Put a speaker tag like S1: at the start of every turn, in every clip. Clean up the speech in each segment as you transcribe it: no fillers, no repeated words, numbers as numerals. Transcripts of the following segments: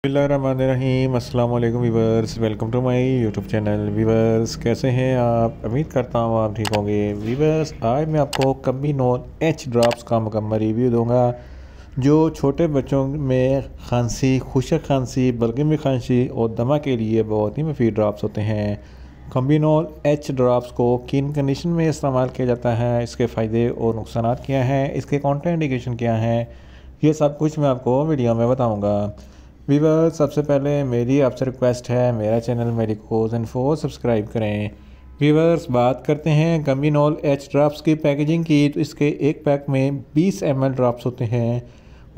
S1: बिस्मिल्लाहिर्रहमानिर्रहीम अस्सलाम वालेकुम viewers, welcome to my YouTube channel. Viewers कैसे हैं आप? उम्मीद करता हूँ आप ठीक होंगे। वीवर्स आज मैं आपको कम्बिनोल एच ड्रॉप्स का मुकम्मल रिव्यू दूंगा जो छोटे बच्चों में खांसी, खुशक खांसी, बलगमी खांसी और दमा के लिए बहुत ही मुफीद ड्रॉप्स होते हैं। कम्बिनोल एच ड्रॉप्स को किन कंडीशन में इस्तेमाल किया जाता है, इसके फ़ायदे और नुकसान क्या हैं, इसके कॉन्ट्राइंडिकेशन क्या हैं, ये सब कुछ मैं आपको वीडियो में बताऊँगा। वीवर सबसे पहले मेरी आपसे रिक्वेस्ट है, मेरा चैनल मेडिकोज इन्फो सब्सक्राइब करें। वीवर्स बात करते हैं कम्बिनोल एच ड्रॉप्स की पैकेजिंग की, तो इसके एक पैक में 20 ml ड्रॉप्स होते हैं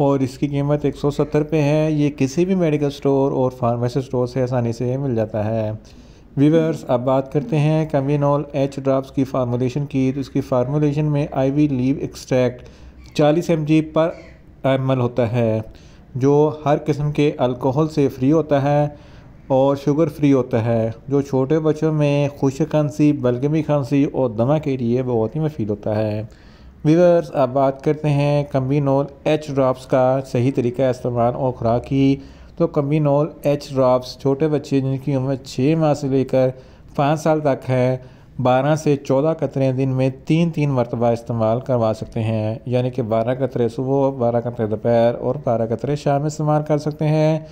S1: और इसकी कीमत 170 रुपये है। ये किसी भी मेडिकल स्टोर और फार्मेसी स्टोर से आसानी से मिल जाता है। वीवर्स अब बात करते हैं कम्बिनोल एच ड्रॉप्स की फार्मूलेशन की, तो इसकी फार्मूलेशन में आईवी लीव एक्सट्रैक्ट 40 mg पर ml होता है जो हर किस्म के अल्कोहल से फ्री होता है और शुगर फ्री होता है, जो छोटे बच्चों में खुशक खांसी, बलगमी खांसी और दमा के लिए बहुत ही मुफीद होता है। व्यूअर्स अब बात करते हैं कम्बिनोल एच ड्रॉप्स का सही तरीका इस्तेमाल और खुराक की, तो कम्बिनोल एच ड्रॉप्स छोटे बच्चे जिनकी उम्र 6 माह से लेकर 5 साल तक है 12 से 14 कतरे दिन में 3-3 मरतबा इस्तेमाल करवा सकते हैं, यानी कि 12 कतरे सुबह, 12 कतरे दोपहर और 12 कतरे शाम में इस्तेमाल कर सकते हैं।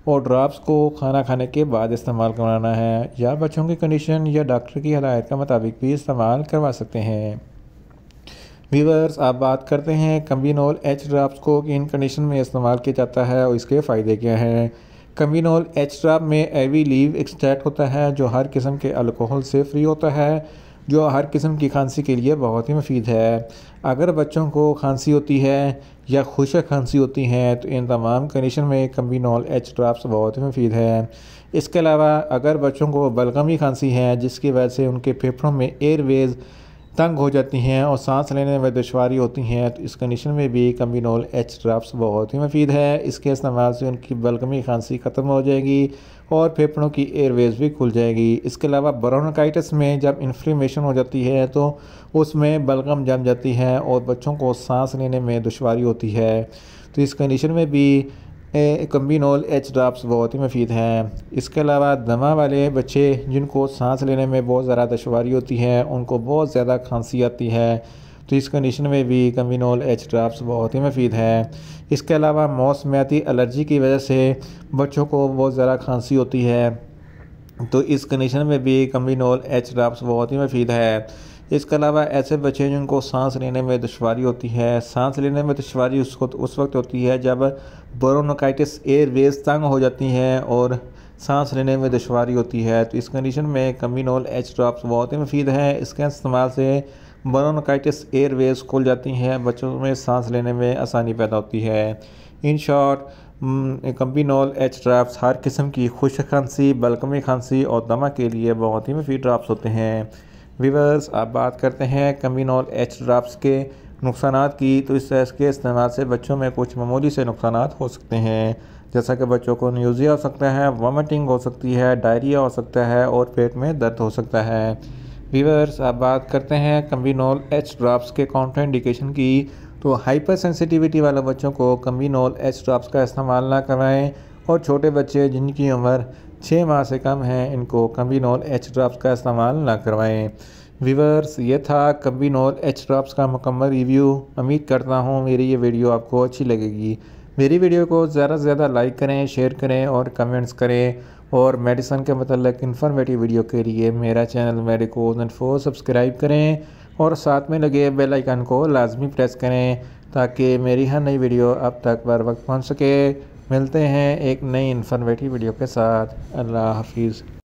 S1: और ड्रॉप्स को खाना खाने के बाद इस्तेमाल करवाना है या बच्चों की कंडीशन या डॉक्टर की हिदायत के मुताबिक भी इस्तेमाल करवा सकते हैं। व्यूअर्स आप बात करते हैं कम्बिनोल एच ड्रॉप्स को किन कंडीशन में इस्तेमाल किया जाता है और इसके फ़ायदे क्या हैं। कम्बिनोल एच ड्रॉप में एवी लीव एक्सट्रैक्ट होता है जो हर किस्म के अल्कोहल से फ्री होता है, जो हर किस्म की खांसी के लिए बहुत ही मुफीद है। अगर बच्चों को खांसी होती है या खुशक खांसी होती है तो इन तमाम कंडीशन में कम्बिनोल एच ड्रॉप्स बहुत ही मुफीद है। इसके अलावा अगर बच्चों को बलगमी खांसी है जिसकी वजह से उनके फेफड़ों में एयरवेज तंग हो जाती हैं और सांस लेने में दुश्वारी होती हैं, तो इस कंडीशन में भी कम्बिनोल एच ड्रॉप्स बहुत ही मुफीद है। इसके इस्तेमाल से उनकी बलगमी खांसी ख़त्म हो जाएगी और फेफड़ों की एयरवेज भी खुल जाएगी। इसके अलावा ब्रोंकाइटिस में जब इन्फ्लेमेशन हो जाती है तो उसमें बलगम जम जाती है और बच्चों को सांस लेने में दुश्वारी होती है, तो इस कंडीशन में भी कम्बिनोल एच ड्रॉप्स बहुत ही मुफीद हैं। इसके अलावा दमा वाले बच्चे जिनको सांस लेने में बहुत ज़्यादा दुश्वारी होती है, उनको बहुत ज़्यादा खांसी आती है, तो इस कंडीशन में भी कम्बिनोल एच ड्रॉप्स बहुत ही मुफीद है। इसके अलावा मौसमियाती एलर्जी की वजह से बच्चों को बहुत ज़्यादा खांसी होती है, तो इस कंडीशन में भी कम्बिनोल एच ड्रॉप्स बहुत ही मुफीद है। इसके अलावा ऐसे बच्चे जिनको सांस लेने में दुश्वारी होती है, सांस लेने में दुश्वारी उस वक्त होती है जब ब्रोंकाइटिस एयरवेज तंग हो जाती हैं और सांस लेने में दुश्वारी होती है, तो इस कंडीशन में कम्बिनोल एच ड्रॉप्स बहुत ही मुफीद है। इसके इस्तेमाल से ब्रोंकाइटिस एयरवेज खुल जाती हैं, बच्चों में सांस लेने में आसानी पैदा होती है। इन शॉर्ट कम्बिनोल एच ड्रॉप्स हर किस्म की खुशक खांसी, बलगमी खांसी और दमा के लिए बहुत ही मुफीद ड्रॉप्स होते हैं। व्यूअर्स आप बात करते हैं कम्बिनोल एच ड्रॉप्स के नुकसानात की, तो इसके इस्तेमाल से बच्चों में कुछ मामूली से नुकसानात हो सकते हैं, जैसा कि बच्चों को न्यूज़िया हो सकता है, वॉमिटिंग हो सकती है, डायरिया हो सकता है और पेट में दर्द हो सकता है। व्यूअर्स आप बात करते हैं कम्बिनोल एच ड्रॉप्स के कॉन्ट्राइंडिकेशन की, तो हाइपर सेंसिटिविटी वाले बच्चों को कम्बिनोल एच ड्रॉप्स का इस्तेमाल ना कराएं और छोटे बच्चे जिनकी उम्र 6 माह से कम है इनको कम्बिनोल एच ड्रॉप्स का इस्तेमाल ना करवाएं। व्यूअर्स ये था कम्बिनोल एच ड्रॉप्स का मुकम्मल रिव्यू। उम्मीद करता हूँ मेरी ये वीडियो आपको अच्छी लगेगी। मेरी वीडियो को ज़्यादा से ज़्यादा लाइक करें, शेयर करें और कमेंट्स करें, और मेडिसिन के मतलब इन्फॉर्मेटिव वीडियो के लिए मेरा चैनल मेडिकोज इन्फो सब्सक्राइब करें और साथ में लगे बेल आइकन को लाजमी प्रेस करें ताकि मेरी हर नई वीडियो अब तक बर वक्त पहुँच सके। मिलते हैं एक नई इन्फॉर्मेटिव वीडियो के साथ। अल्लाह हाफिज़।